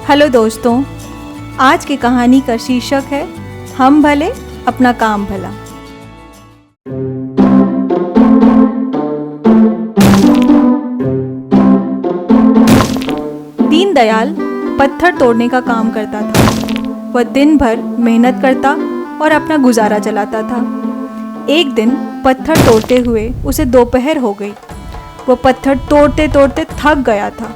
Hello दोस्तों, आज की कहानी का शीर्षक है हम भले अपना काम भला। दीनदयाल पत्थर तोड़ने का काम करता था। वह दिन भर मेहनत करता और अपना गुजारा चलाता था। एक दिन पत्थर तोड़ते हुए उसे दोपहर हो गई। वह पत्थर तोड़ते तोड़ते थक गया था।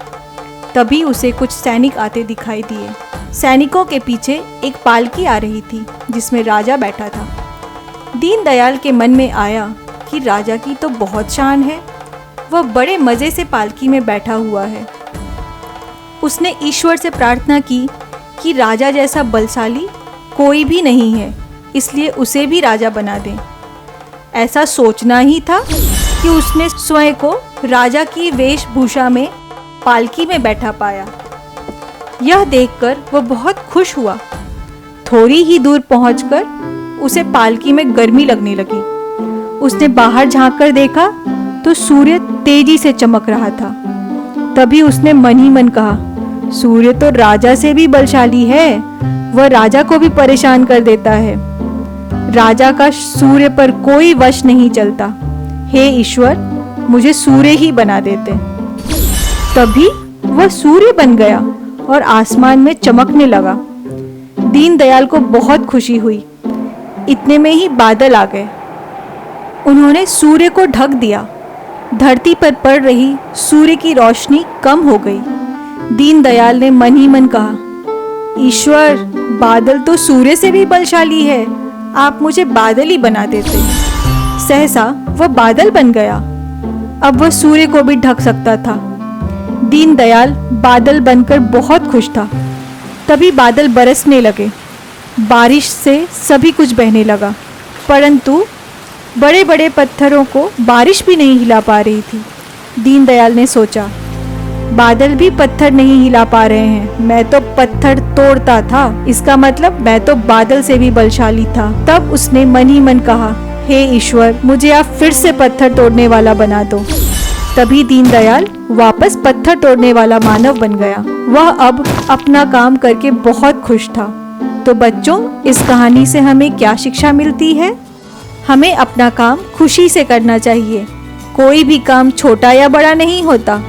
तभी उसे कुछ सैनिक आते दिखाई दिए। सैनिकों के पीछे एक पालकी आ रही थी जिसमें राजा बैठा था। दीनदयाल के मन में आया कि राजा की तो बहुत शान है, वह बड़े मज़े से पालकी में बैठा हुआ है। उसने ईश्वर से प्रार्थना की कि राजा जैसा बलशाली कोई भी नहीं है, इसलिए उसे भी राजा बना दें। ऐसा सोचना ही था कि उसने स्वयं को राजा की वेशभूषा में पालकी में बैठा पाया। यह देखकर वह बहुत खुश हुआ। थोड़ी ही दूर पहुंचकर उसे पालकी में गर्मी लगने लगी। उसने बाहर झांककर देखा तो सूर्य तेजी से चमक रहा था। तभी उसने मन ही मन कहा, सूर्य तो राजा से भी बलशाली है, वह राजा को भी परेशान कर देता है। राजा का सूर्य पर कोई वश नहीं चलता। हे ईश्वर, मुझे सूर्य ही बना देते। तभी वह सूर्य बन गया और आसमान में चमकने लगा। दीनदयाल को बहुत खुशी हुई। इतने में ही बादल आ गए। उन्होंने सूर्य को ढक दिया। धरती पर पड़ रही सूर्य की रोशनी कम हो गई। दीनदयाल ने मन ही मन कहा, ईश्वर, बादल तो सूर्य से भी बलशाली है, आप मुझे बादल ही बना देते। सहसा वह बादल बन गया। अब वह सूर्य को भी ढक सकता था। दीनदयाल बादल बनकर बहुत खुश था। तभी बादल बरसने लगे। बारिश से सभी कुछ बहने लगा, परंतु बड़े बड़े पत्थरों को बारिश भी नहीं हिला पा रही थी। दीनदयाल ने सोचा, बादल भी पत्थर नहीं हिला पा रहे हैं, मैं तो पत्थर तोड़ता था, इसका मतलब मैं तो बादल से भी बलशाली था। तब उसने मन ही मन कहा, हे ईश्वर, मुझे आप फिर से पत्थर तोड़ने वाला बना दो। तभी दीनदयाल वापस पत्थर तोड़ने वाला मानव बन गया। वह अब अपना काम करके बहुत खुश था। तो बच्चों, इस कहानी से हमें क्या शिक्षा मिलती है? हमें अपना काम खुशी से करना चाहिए। कोई भी काम छोटा या बड़ा नहीं होता।